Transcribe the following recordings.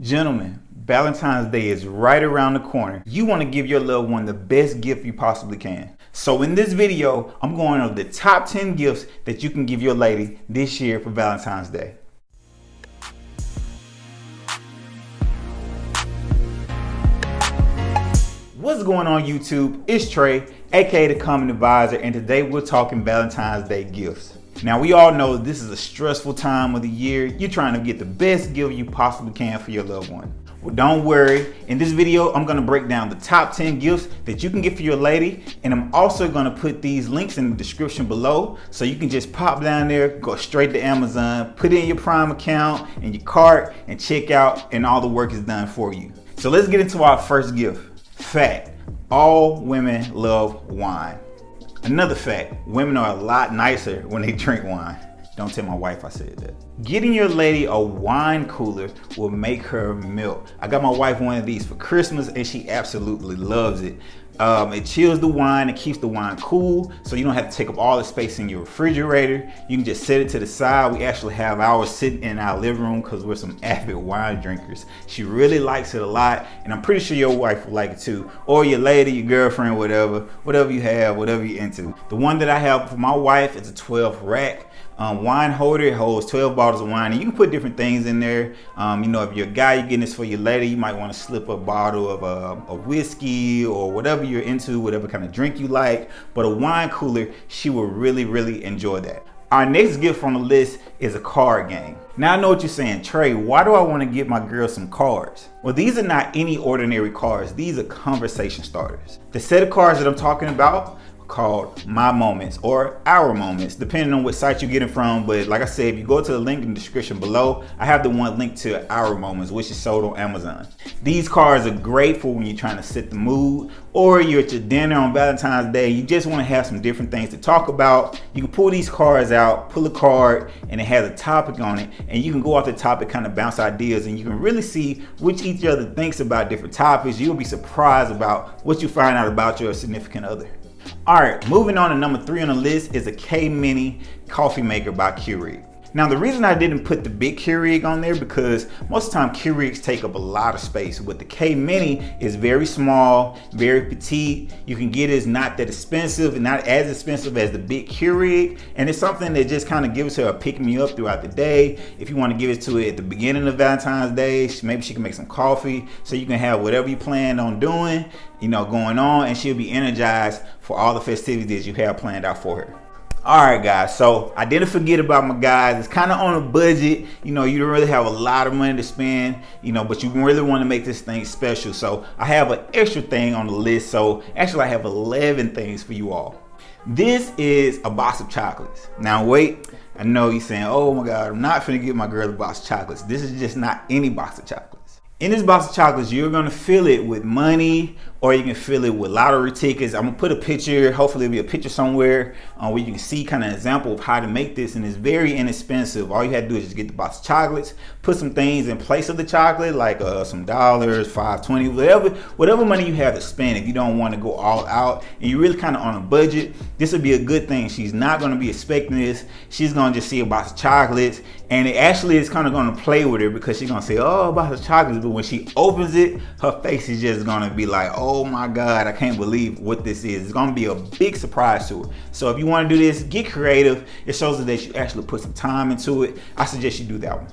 Gentlemen, Valentine's Day is right around the corner. You want to give your loved one the best gift you possibly can. So in this video, I'm going over the top 10 gifts that you can give your lady this year for Valentine's Day. What's going on YouTube? It's Trey, aka the Common Advisor, and today we're talking Valentine's Day gifts. Now we all know this is a stressful time of the year. You're trying to get the best gift you possibly can for your loved one. Well, don't worry. In this video, I'm gonna break down the top 10 gifts that you can get for your lady, and I'm also gonna put these links in the description below so you can just pop down there, go straight to Amazon, put in your Prime account and your cart and check out, and all the work is done for you. So let's get into our first gift. Fact: all women love wine. Another fact: women are a lot nicer when they drink wine. Don't tell my wife I said that. Getting your lady a wine cooler will make her melt. I got my wife one of these for Christmas and she absolutely loves it. It chills the wine, it keeps the wine cool, so you don't have to take up all the space in your refrigerator. You can just set it to the side. We actually have ours sitting in our living room because we're some avid wine drinkers. She really likes it a lot, and I'm pretty sure your wife will like it too, or your lady, your girlfriend, whatever you have, whatever you're into. The one that I have for my wife is a 12 rack wine holder. It holds 12 bottles of wine, and you can put different things in there. You know, if you're a guy, you're getting this for your lady, you might want to slip a bottle of a whiskey or whatever you're into, whatever kind of drink you like. But a wine cooler, she will really enjoy that. Our next gift on the list is a card game. Now I know what you're saying, Trey, why do I want to get my girl some cards? Well, these are not any ordinary cards. These are conversation starters. The set of cards that I'm talking about called My Moments or Our Moments, depending on what site you're getting from. But like I said, if you go to the link in the description below, I have the one linked to Our Moments, which is sold on Amazon. These cards are great for when you're trying to set the mood, or you're at your dinner on Valentine's Day, you just want to have some different things to talk about. You can pull these cards out, pull a card, and it has a topic on it, and you can go off the topic, kind of bounce ideas, and you can really see which each other thinks about different topics. You'll be surprised about what you find out about your significant other. All right, moving on to number 3 on the list is a K-Mini coffee maker by Keurig. Now, the reason I didn't put the big Keurig on there because most of the time Keurigs take up a lot of space, but the K-Mini is very small, very petite. You can get it, it's not that expensive and not as expensive as the big Keurig, and it's something that just kind of gives her a pick-me-up throughout the day. If you want to give it to it at the beginning of Valentine's Day, maybe she can make some coffee so you can have whatever you plan on doing, you know, going on, and she'll be energized for all the festivities you have planned out for her. All right, guys, so I didn't forget about my guys. It's kind of on a budget. You know, you don't really have a lot of money to spend, you know, but you really want to make this thing special. So I have an extra thing on the list. So actually I have 11 things for you all. This is a box of chocolates. Now wait, I know you're saying, oh my God, I'm not finna get my girl a box of chocolates. This is just not any box of chocolates. In this box of chocolates, you're gonna fill it with money, or you can fill it with lottery tickets. I'm gonna put a picture, hopefully it'll be a picture somewhere where you can see kind of an example of how to make this, and it's very inexpensive. All you have to do is just get the box of chocolates, put some things in place of the chocolate, like some dollars, $5.20, whatever money you have to spend. If you don't want to go all out and you're really kind of on a budget, this would be a good thing. She's not gonna be expecting this. She's gonna just see a box of chocolates, and it actually is kind of gonna play with her because she's gonna say, oh, a box of chocolates. But when she opens it, her face is just gonna be like, oh my God, I can't believe what this is. It's gonna be a big surprise to her. So if you want to do this, get creative. It shows that you actually put some time into it. I suggest you do that one.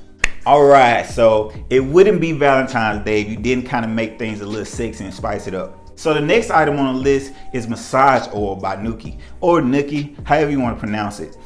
All right, so it wouldn't be Valentine's Day if you didn't kind of make things a little sexy and spice it up. So the next item on the list is massage oil by Nuki, or Nookie, however you want to pronounce it.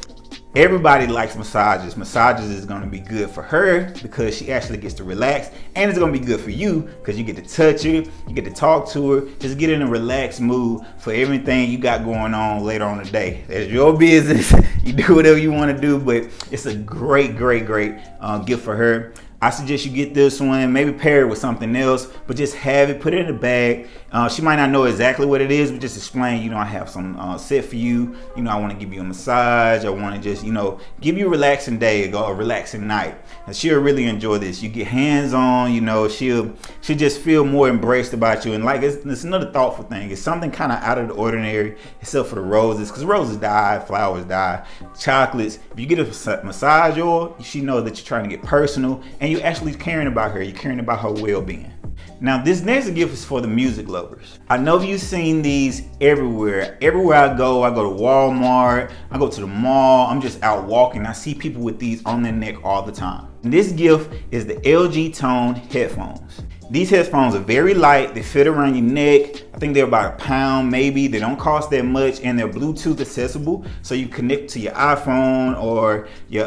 Everybody likes massages. Massages is going to be good for her because she actually gets to relax, and it's going to be good for you because you get to touch her, you get to talk to her, just get in a relaxed mood for everything you got going on later on the day. That's your business. You do whatever you want to do, but it's a great gift for her. I suggest you get this one, maybe pair it with something else, but just have it, put it in a bag. She might not know exactly what it is, but just explain, you know, I have some set for you. You know, I want to give you a massage. I want to just, you know, give you a relaxing day or a relaxing night. And she'll really enjoy this. You get hands on, you know, she'll just feel more embraced about you. And like, it's another thoughtful thing. It's something kind of out of the ordinary, except for the roses, because roses die, flowers die, chocolates. If you get a massage oil, she knows that you're trying to get personal, and and you're actually caring about her. You're caring about her well-being. Now, this next gift is for the music lovers. I know you've seen these everywhere. Everywhere I go to Walmart, I go to the mall, I'm just out walking. I see people with these on their neck all the time. And this gift is the LG Tone headphones. These headphones are very light. They fit around your neck. I think they're about £1 maybe. They don't cost that much, and they're Bluetooth accessible. So you connect to your iPhone or your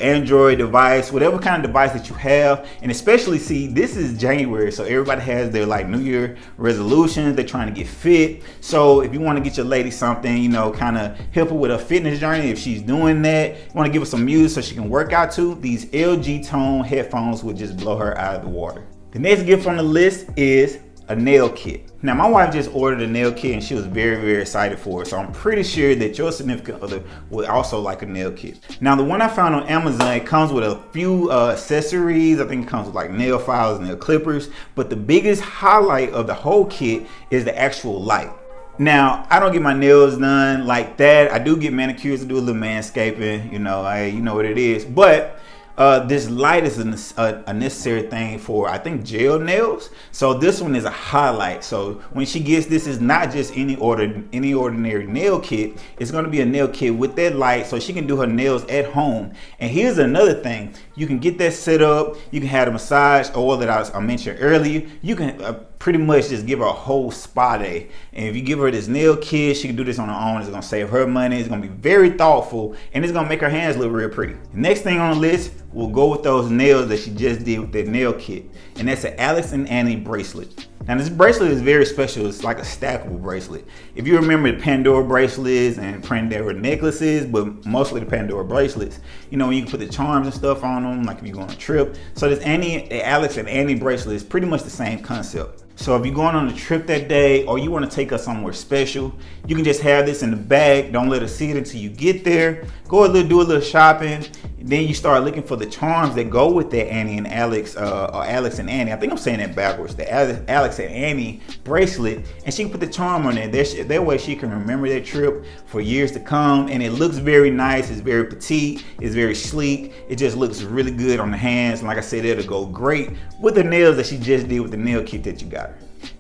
Android device, whatever kind of device that you have. And especially, see, this is January, so everybody has their like New Year resolutions. They're trying to get fit. So if you want to get your lady something, you know, kind of help her with her fitness journey, if she's doing that, you want to give her some music so she can work out to, these LG Tone headphones would just blow her out of the water. The next gift on the list is a nail kit. Now, my wife just ordered a nail kit and she was very, very excited for it. So I'm pretty sure that your significant other would also like a nail kit. Now, the one I found on Amazon, it comes with a few accessories. I think it comes with like nail files, nail clippers. But the biggest highlight of the whole kit is the actual light. Now, I don't get my nails done like that. I do get manicures, I do a little manscaping, you know what it is. But this light is a necessary thing for, I think, gel nails. So this one is a highlight. So when she gets this, it's not just any ordinary nail kit. It's going to be a nail kit with that light so she can do her nails at home. And here's another thing. You can get that set up. You can have the massage oil that I mentioned earlier. You can pretty much just give her a whole spa day. And if you give her this nail kit, she can do this on her own. It's gonna save her money. It's gonna be very thoughtful, and it's gonna make her hands look real pretty. The next thing on the list, we'll go with those nails that she just did with that nail kit. And that's an Alex and Annie bracelet. Now, this bracelet is very special. It's like a stackable bracelet. If you remember the Pandora bracelets and Pandora necklaces, but mostly the Pandora bracelets, you know, you can put the charms and stuff on them, like if you go on a trip. So this Alex and Annie bracelet is pretty much the same concept. So if you're going on a trip that day or you want to take her somewhere special, you can just have this in the bag. Don't let her see it until you get there. Do a little shopping. Then you start looking for the charms that go with that Annie and Alex, or Alex and Annie. I think I'm saying that backwards. The Alex and Annie bracelet, and she can put the charm on there. That way she can remember that trip for years to come. And it looks very nice. It's very petite. It's very sleek. It just looks really good on the hands. And like I said, it'll go great with the nails that she just did with the nail kit that you got.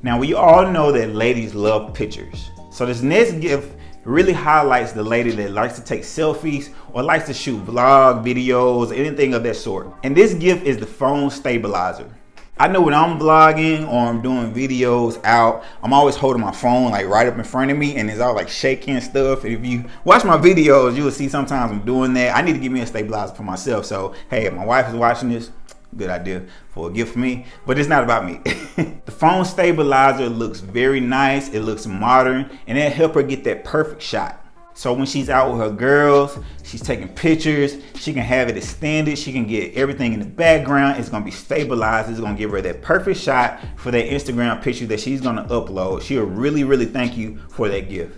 Now, we all know that ladies love pictures. So this next gift really highlights the lady that likes to take selfies or likes to shoot vlog videos, anything of that sort. And this gift is the phone stabilizer. I know when I'm vlogging or I'm doing videos out, I'm always holding my phone like right up in front of me and it's all like shaking and stuff. And if you watch my videos, you will see sometimes I'm doing that. I need to get me a stabilizer for myself. So, hey, if my wife is watching this, good idea for a gift for me, but it's not about me. The phone stabilizer looks very nice. It looks modern, and it'll help her get that perfect shot. So when she's out with her girls, she's taking pictures, she can have it extended. She can get everything in the background. It's gonna be stabilized. It's gonna give her that perfect shot for that Instagram picture that she's gonna upload. She'll really, really thank you for that gift.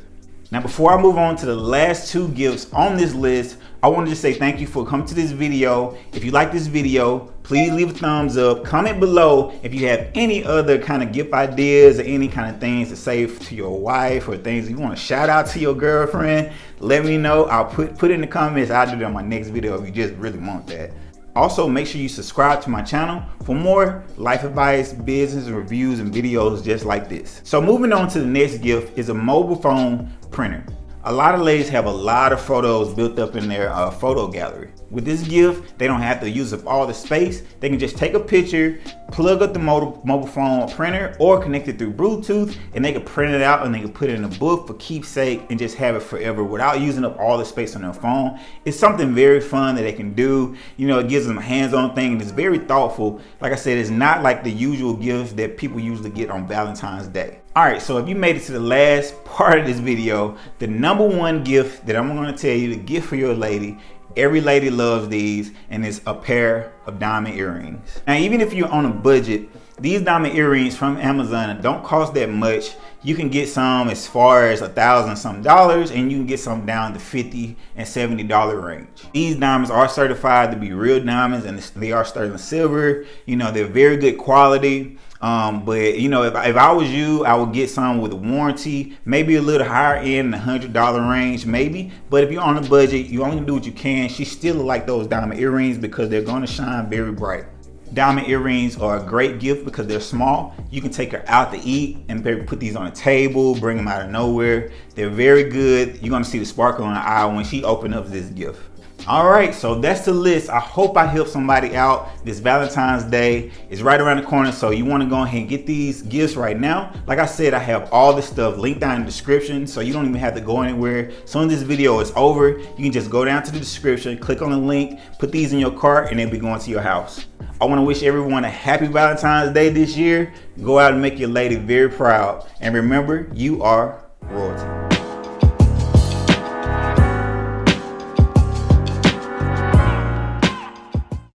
Now, before I move on to the last two gifts on this list, I want to just say thank you for coming to this video. If you like this video, please leave a thumbs up. Comment below if you have any other kind of gift ideas or any kind of things to say to your wife or things you want to shout out to your girlfriend. Let me know. I'll put it in the comments. I'll do that on my next video if you just really want that. Also, make sure you subscribe to my channel for more life advice, business reviews, and videos just like this. So moving on to the next gift is a mobile phone printer. A lot of ladies have a lot of photos built up in their photo gallery. With this gift, they don't have to use up all the space. They can just take a picture, plug up the mobile phone printer, or connect it through Bluetooth, and they can print it out and they can put it in a book for keepsake and just have it forever without using up all the space on their phone. It's something very fun that they can do. You know, it gives them a hands-on thing, and it's very thoughtful. Like I said, it's not like the usual gifts that people usually get on Valentine's Day. All right, so if you made it to the last part of this video, the number one gift that I'm going to tell you to get for your lady, every lady loves these, and it's a pair of diamond earrings. Now, even if you're on a budget, these diamond earrings from Amazon don't cost that much. You can get some as far as $1,000 some dollars, and you can get some down to $50 and $70 range. These diamonds are certified to be real diamonds, and they are sterling silver. You know, they're very good quality. But you know, if I was you, I would get some with a warranty, maybe a little higher end, the $100 range, maybe. But if you're on a budget, you only do what you can. She still like those diamond earrings because they're going to shine very bright. Diamond earrings are a great gift because they're small. You can take her out to eat and put these on a table, bring them out of nowhere. They're very good. You're gonna see the sparkle in her eye when she opens up this gift. All right, so that's the list. I hope I helped somebody out. This Valentine's Day is right around the corner, so you want to go ahead and get these gifts right now. Like I said, I have all this stuff linked down in the description, so you don't even have to go anywhere. As soon as this video is over, you can just go down to the description, click on the link, put these in your cart, and they'll be going to your house. I want to wish everyone a happy Valentine's Day this year. Go out and make your lady very proud. And remember, you are royalty.